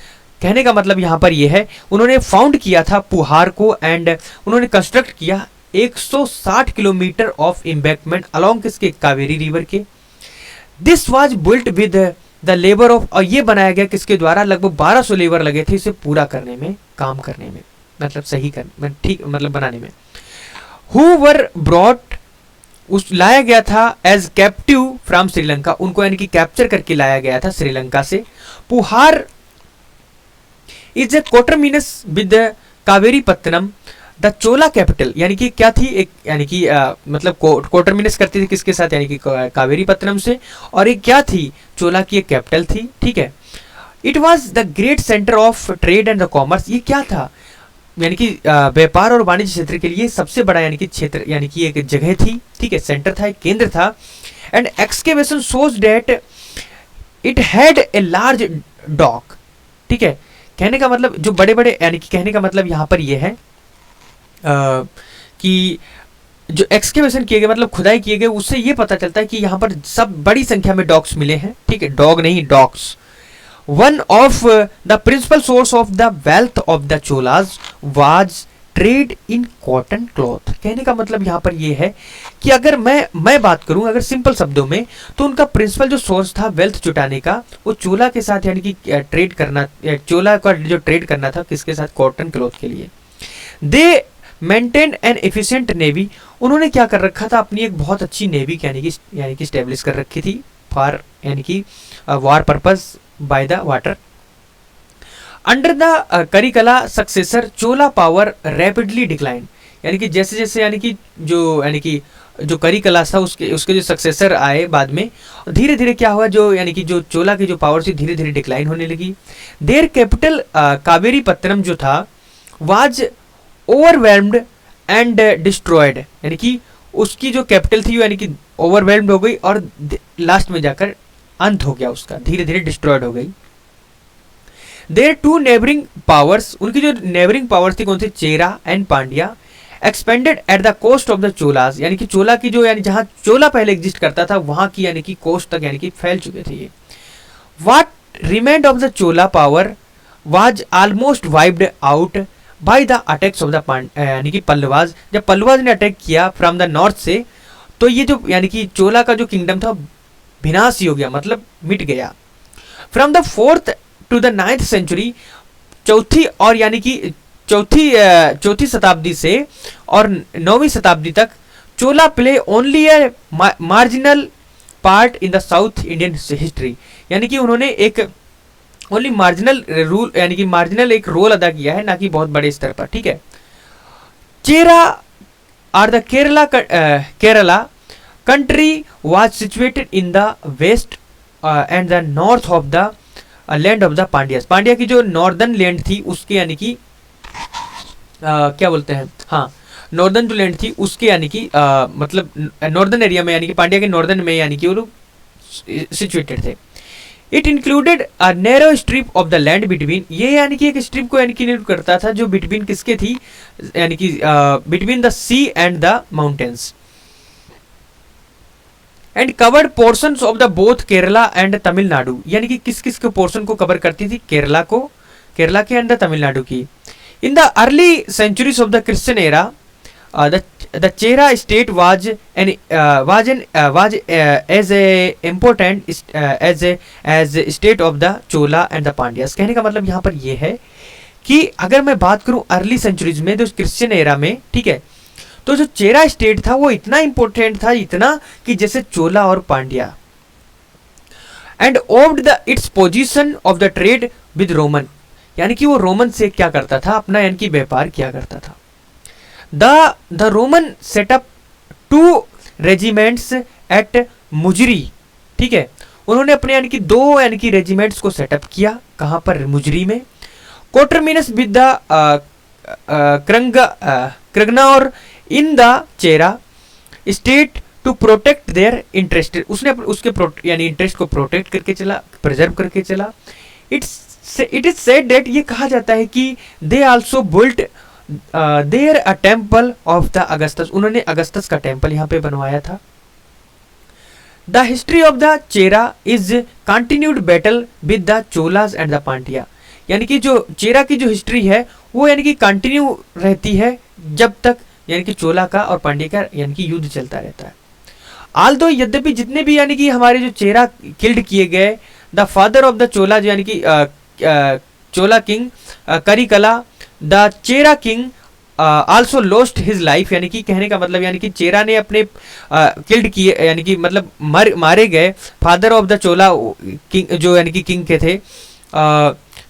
कहने का मतलब यहाँ पर यह है उन्होंने फाउंड किया था पुहार को, एंड उन्होंने कंस्ट्रक्ट किया 160 किलोमीटर ऑफ इम्बैकमेंट अलोंग किसके, कावेरी रिवर के। This was built with the labour of, और ये बनाया गया किसके द्वारा, लगभग 1200 लेबर लगे थे इसे पूरा करने में, काम करने में, मतलब सही करने में, ठीक मतलब बनाने में। हु वर ब्रॉट, उस लाया गया था एज कैप्टिव फ्रॉम श्रीलंका, उनको यानी कि कैप्चर करके लाया गया था श्रीलंका से। Puhar is a coterminous with Kaveri pattanam, the Chola capital, यानी कि क्या थी, एक यानी कि मतलब कोटरमिनस करती थी किसके साथ, यानी कि कावेरी पत्तनम से, और एक क्या थी, चोला की एक कैपिटल थी, ठीक है। It was the great centre of trade and the commerce, ये क्या था, यानी कि व्यापार और वाणिज्य क्षेत्र के लिए सबसे बड़ा यानी कि क्षेत्र, यानी कि एक जगह थी, ठीक है, सेंटर था, एक केंद्र था। And excavation shows that it had a large dock, ठीक है। कहने का मतलब जो बड़े बड़े, यानी कि कहने का मतलब यहाँ पर ये है कि जो एक्सकेवेशन किए गए, मतलब खुदाई किए गए, उससे ये पता चलता है कि यहाँ पर सब बड़ी संख्या में डॉग्स मिले हैं, ठीक है, डॉग नहीं dogs. One of the principal source of the wealth of the Cholas was trade in cotton cloth. कहने का मतलब यहाँ पर ये है कि अगर मैं बात करूं अगर सिंपल शब्दों में, तो उनका प्रिंसिपल जो सोर्स था वेल्थ जुटाने का, वो चोला के साथ यानी कि ट्रेड करना, चोला का जो ट्रेड करना था किसके साथ, कॉटन क्लॉथ के लिए। दे मेंटेन एन एफिशिएंट नेवी, उन्होंने क्या कर रखा था, अपनी एक बहुत अच्छी नेवी यानी कि स्टेब्लिश कर रखी थी फॉर यानी कि war purpose by the water. Under the Karikala successor Chola power rapidly decline, यानी कि जैसे जैसे यानी कि जो करिकला था उसके जो सक्सेसर आए बाद में, धीरे धीरे क्या हुआ, जो यानी कि जो चोला की जो पावर थी धीरे धीरे डिक्लाइन होने लगी। देयर कैपिटल कावेरी पत्तनम जो था वाज ओवरवेल्म्ड एंड डिस्ट्रॉयड, यानी कि उसकी जो कैपिटल थी यानी कि ओवरवेल्म्ड हो गई और लास्ट में जाकर अंत हो गया उसका, धीरे धीरे डिस्ट्रॉयड हो गई। देयर टू नेबरिंग पावर्स, उनकी जो नेबरिंग पावर्स थी कौन सी, Chera and Pandya, expanded at the coast of the Cholas, यानी कि चोला की जो यानी जहां चोला पहले एग्जिस्ट करता था वहां की यानी कि कोस्ट तक यानी कि फैल चुके थे ये। What remained of the Chola power was almost wiped out by the attacks of the यानी कि पल्लवाज, जब पल्लवाज ने अटैक किया फ्रॉम द नॉर्थ से, तो ये जो यानी कि चोला का जो किंगडम था विनाश ही हो गया, मतलब मिट गया। From the 4th to the 9th century, चौथी और यानी कि चौथी शताब्दी से और 9वीं शताब्दी तक Chola play only a marginal part in the South Indian history, यानी कि उन्होंने एक ओनली मार्जिनल रूल यानी कि मार्जिनल एक रोल अदा किया है, ना कि बहुत बड़े स्तर पर, ठीक है। Chera are the Kerala country was situated in the west and the north of the land of the Pandyas, Pandya की जो नॉर्दर्न लैंड थी उसके यानी कि क्या बोलते हैं, हाँ नॉर्दर्न जो लैंड थी उसके यानी कि मतलब नॉर्दर्न एरिया में यानी कि पांड्या के नॉर्दर्न में यानी कि वो लोग सिचुएटेड थे। It included a narrow strip of the land between, ये यानी कि एक स्ट्रिप को यानी कि इंक्लूड करता था जो बिटवीन किसके थी, यानी कि between the sea and the mountains, and covered portions of the both Kerala and Tamil Nadu, यानी कि किस किस के पोर्शन को कवर करती थी, केरला के एंड तमिलनाडु की। In the early centuries of the Christian era the Chera state was as a important as state of the Chola and the Pandyas। कहने का मतलब यहाँ पर ये है कि अगर मैं बात करूँ अर्ली सेंचुरीज में, जो क्रिश्चियन एरा में, ठीक है, तो जो चेरा स्टेट था वो इतना इंपॉर्टेंट था, इतना कि जैसे चोला और Pandya, and owed the its position of the trade with Roman, यानी कि वो रोमन से क्या करता था, अपना यानी कि व्यापार किया करता था। The Roman set up 2 regiments at Muziris, ठीक है, उन्होंने अपने यानी कि 2 यानी कि रेजिमेंट्स को सेटअप किया, कहां पर, मुजरी में। कोटरमिनस विद द क्रगना और in the Chera state to protect their interest, उसने उसके यानी इंटरेस्ट को प्रोटेक्ट करके चला, प्रिजर्व करके चला। इट इज सेड दैट, ये कहा जाता है कि they also built there a temple of the Augustus, उन्होंने अगस्तस का टेम्पल यहाँ पे बनवाया था। The history of the Chera is continued battle with the Cholas and the Pandya, यानी कि जो चेरा की जो हिस्ट्री है वो यानी कि कंटिन्यू रहती है जब तक यानी कि चोला का और पांड्या का यानी कि युद्ध चलता रहता है। आल्दो यद्यपि जितने भी यानी कि हमारे जो चेरा किल्ड किए गए, the father of the Chola जो यानी कि Chola king Karikala, the Chera king also lost his life, यानी कि कहने का मतलब यानी कि चेरा ने अपने किल्ड किए यानी कि मतलब मारे गए father of the Chola king जो यानी कि किंग के थे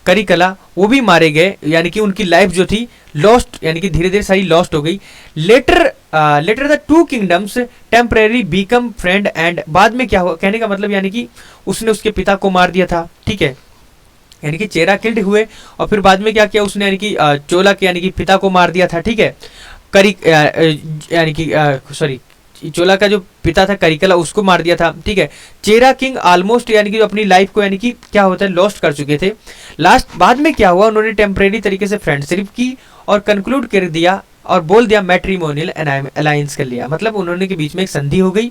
करिकला, वो भी मारे गए, यानी कि उनकी लाइफ जो थी लॉस्ट यानी कि धीरे धीरे सारी लॉस्ट हो गई। Later later the two kingdoms temporary become friend and, बाद में क्या हुआ, कहने का मतलब यानी कि उसने उसके पिता को मार दिया था, ठीक है, यानी कि चेरा किल्ड हुए, और फिर बाद में क्या किया उसने, यानी कि चोला के यानी कि पिता को मार दिया था, ठीक है, करी यानी कि सॉरी चोला का जो पिता था करिकला उसको मार दिया था, ठीक है। चेरा किंग ऑलमोस्ट यानी कि अपनी लाइफ को यानी कि क्या होता है लॉस्ट कर चुके थे। लास्ट बाद में क्या हुआ, उन्होंने टेम्परेरी तरीके से फ्रेंडशिप की और कंक्लूड कर दिया और बोल दिया मैट्रिमोनियल अलायंस कर लिया, मतलब उन्होंने के बीच में एक संधि हो गई,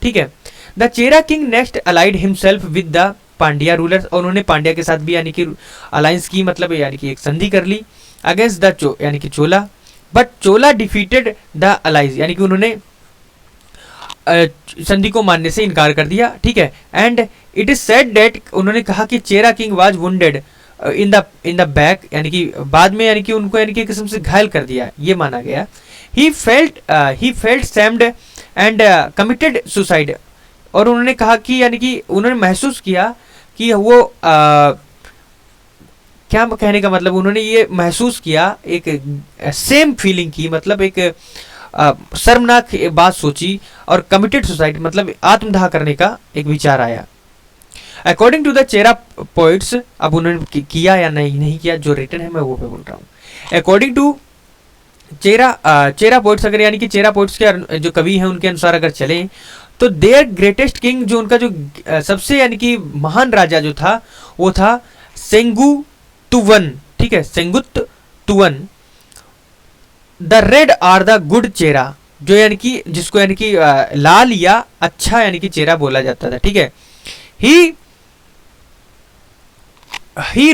ठीक है। The Chera king next allied himself with the Pandya rulers, और उन्होंने पांड्या के साथ भी यानी कि अलायंस की, मतलब यानी कि एक संधि कर ली अगेंस्ट द यानी कि Chola, but Chola defeated the allies, यानी कि उन्होंने संधि को मानने से इनकार कर दिया, ठीक है। And it is said that, उन्होंने कहा कि Chera king was wounded in the back, यानी कि बाद में यानी कि उनको यानी कि किस्म से घायल कर दिया, ये माना गया। He felt shamed and committed suicide, और उन्होंने कहा कि यानी कि उन्होंने महसूस किया कि वो क्या कहने का मतलब, उन्होंने ये महसूस किया एक सेम फीलिंग की, मतलब एक शर्मनाक बात सोची, और कमिटेड सुसाइड मतलब आत्मदाह करने का एक विचार आया। According to the Chera poets, अब उन्होंने किया या नहीं किया, जो रिटन है मैं वो पे बोल रहा हूँ। अकॉर्डिंग टू चेरा पोइट्स, अगर यानी कि चेरा पोइट्स के जो कवि हैं उनके अनुसार अगर चले तो देयर ग्रेटेस्ट किंग, जो उनका जो सबसे यानी कि महान राजा जो था वो था सेंगु तुवन, ठीक है, Senguttuvan. The red are the good Chera, जो यानी कि जिसको यानी कि लाल या अच्छा यानी कि चेहरा बोला जाता था, ठीक है। He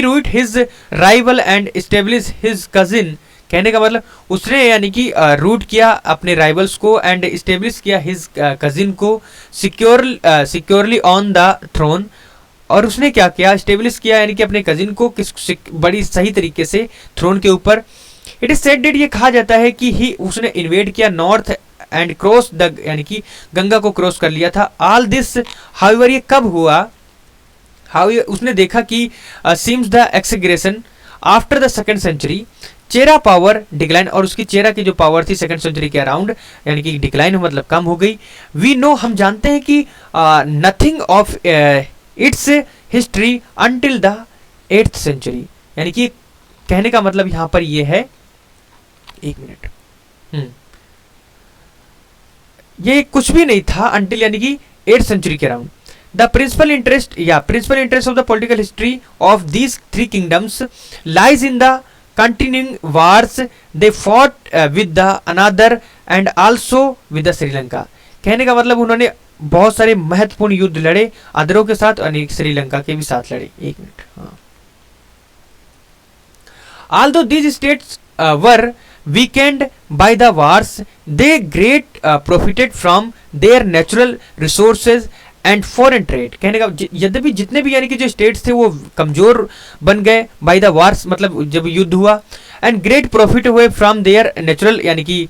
root his rival and establish his cousin, कहने का मतलब उसने यानी कि रूट किया अपने राइवल्स को एंड एस्टेब्लिश किया हिज कजिन को सिक्योरली ऑन द थ्रोन, और उसने क्या किया, एस्टेब्लिश किया यानी कि अपने कजिन को बड़ी सही तरीके से थ्रोन के ऊपर। इट इज सेड डेट, ये कहा जाता है कि ही उसने इन्वेड किया नॉर्थ एंड क्रॉस द, यानी कि गंगा को क्रॉस कर लिया था। ऑल दिस हाउएवर, ये कब हुआ, उसने देखा कि seems the exaggeration after the second century Chera power decline, और उसकी चेरा की जो पावर थी सेकेंड सेंचुरी के अराउंड यानी कि डिक्लाइन मतलब कम हो गई। वी नो, हम जानते हैं कि nothing of its history until the 8th century, यानी कि कहने का मतलब यहां पर ये है, एक मिनट, ये कुछ भी नहीं था अंटिल यानी कि 8th सेंचुरी के around. The principal interest of the political history of these three kingdoms lies in the continuing wars they fought with the another and also with the Sri Lanka, कहने का मतलब उन्होंने बहुत सारे महत्वपूर्ण युद्ध लड़े अदरों के साथ और श्रीलंका के भी साथ लड़े। एक मिनट, हाँ। Although these states were weakened by the wars, they great profited from their natural resources and foreign trade, कहने का यद्यपि जितने भी यानी कि जो स्टेट्स थे वो कमजोर बन गए बाय द वार्स, मतलब जब युद्ध हुआ, एंड ग्रेट प्रॉफिट हुए फ्रॉम देयर नेचुरल, यानी कि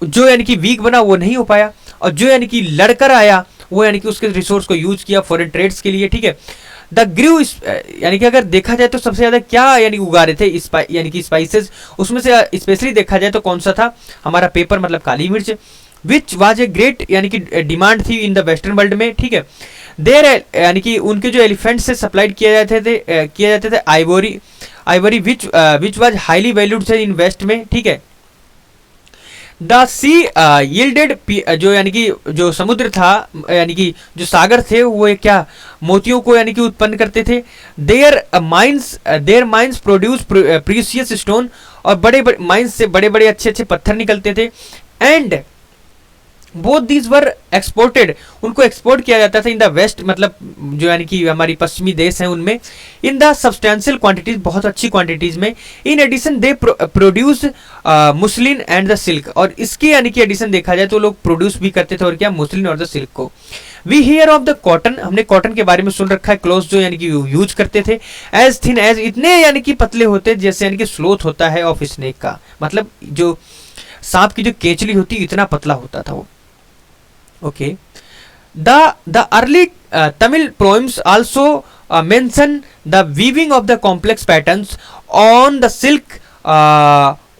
जो यानी कि वीक बना वो नहीं हो पाया, और जो यानी कि लड़कर आया वो यानी कि उसके रिसोर्स को यूज किया फॉरेन ट्रेड्स के लिए, ठीक है। द ग्रू, यानी कि अगर देखा जाए तो सबसे ज्यादा क्या यानी उगा रहे थे यानी कि स्पाइसेस, उसमें से स्पेशली देखा जाए तो कौन सा था, हमारा पेपर मतलब काली मिर्च, विच वाज ए ग्रेट यानी कि डिमांड थी इन द वेस्टर्न वर्ल्ड में, ठीक है। देर यानी कि उनके जो एलिफेंट से सप्लाइड किए जाते थे Ivory which was highly valued थे इन वेस्ट में, ठीक है। द सी यील्डेड, जो यानी कि जो समुद्र था यानी कि जो सागर थे वो क्या मोतियों को यानी कि उत्पन्न करते थे। Their mines produce precious stone, और बड़े बड़े माइंस से बड़े बड़े अच्छे अच्छे पत्थर निकलते थे। And both these were exported, उनको एक्सपोर्ट किया जाता था इन द वेस्ट, मतलब जो यानी कि हमारी पश्चिमी देश हैं उनमें, इन द सब्सटेंशियल क्वांटिटीज, बहुत अच्छी क्वांटिटीज में। In addition they produce muslin and the silk, और इसके यानी कि एडिशन देखा जाए तो लोग प्रोड्यूस भी करते थे और क्या, मुस्लिन और द सिल्क को। We hear of the cotton, हमने कॉटन के बारे में सुन रखा है, क्लोथ जो यानी कि यूज करते थे। एज थिन एज, इतने यानी कि पतले होते जैसे यानी कि स्लोथ होता है ऑफ स्नेक का, मतलब जो सांप की जो केचली होती इतना पतला होता था वो। Okay, the early Tamil poems also mention the weaving of the complex patterns on the silk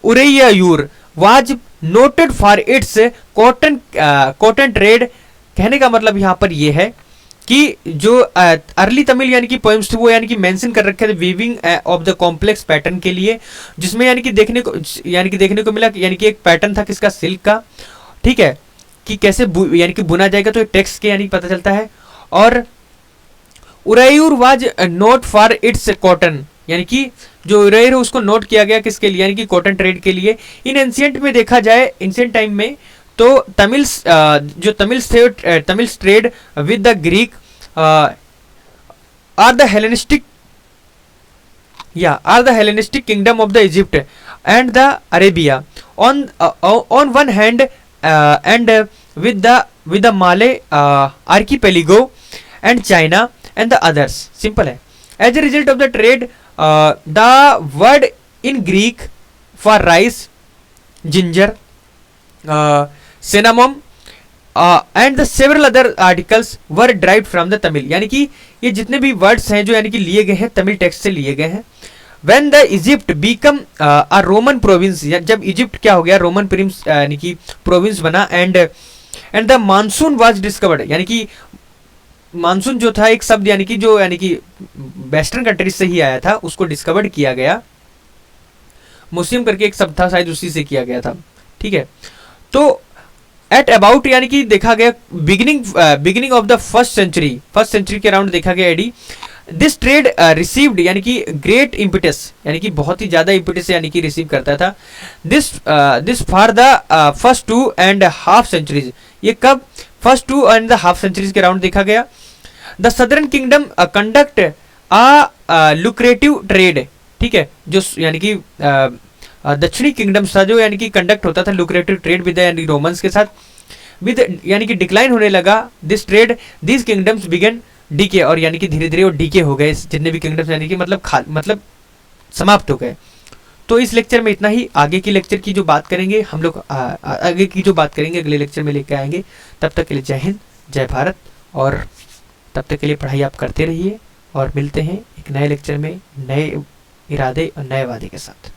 Uraiyur was noted for its cotton trade. कहने का मतलब यहाँ पर ये है कि जो अर्ली तमिल यानी कि पोएम्स थे वो यानी कि मेंशन कर रखे थे weaving of the complex pattern के लिए, जिसमें यानी कि देखने को मिला यानी कि एक पैटर्न था किसका, सिल्क का, ठीक है, कि कैसे यानी कि बुना जाएगा, तो टेक्स्ट के यानी पता चलता है। और Uraiyur was note for its cotton, यानी कि जो उरैयूर उसको नोट किया गया किसके लिए, यानी कि कॉटन ट्रेड के लिए। इन एंशिएंट में देखा जाए, एंशिएंट टाइम में तो तमिल्स जो तमिल्स थे, Tamils trade with the Greek or the Hellenistic kingdom of the Egypt and the Arabia on one hand and with the Malay archipelago and China and the others. Simple है. As a result of the trade, the word in Greek for rice, ginger, cinnamon and the several other articles were derived from the Tamil. यानी कि ये जितने भी words हैं जो यानी कि लिए गए हैं तमिल टेक्स्ट से लिए गए हैं। When the Egypt become a Roman province, जब इजिप्ट क्या हो गया, रोमन यानी कि प्रोविंस बना, and the monsoon was discovered, यानी कि मानसून जो था एक शब्द यानी कि जो यानी कि वेस्टर्न कंट्रीज से ही आया था, उसको डिस्कवर्ड किया गया। मुस्लिम करके एक शब्द था, शायद उसी से किया गया था, ठीक है। तो एट अबाउट यानी कि देखा गया beginning of the first century के अराउंड देखा गया एडी, दिस ट्रेड रिसीव्ड यानी कि ग्रेट इम्पिटस, यानी कि बहुत ही ज्यादा इम्पिटस यानी कि रिसीव करता था। This for the first 2.5 centuries, ये कब, फर्स्ट 2.5 सेंचुरीज के अराउंड देखा गया। The southern kingdom conduct a lucrative trade, ठीक है, जो यानी कि दक्षिणी किंगडम था जो यानी कि कंडक्ट होता था लुक्रेटिव ट्रेड विद यानी रोमन्स के साथ, विद यानी कि डिक्लाइन होने लगा this trade, this kingdoms began decay, और यानी कि धीरे धीरे वो डीके हो गए जितने भी किंगडम्स, यानी कि मतलब समाप्त हो गए। तो इस लेक्चर में इतना ही। आगे की लेक्चर की जो बात करेंगे हम लोग आगे की जो बात करेंगे अगले लेक्चर में लेके आएंगे। तब तक के लिए जय हिंद, जय भारत, और तब तक के लिए पढ़ाई आप करते रहिए, और मिलते हैं एक नए लेक्चर में नए इरादे और नए वादे के साथ।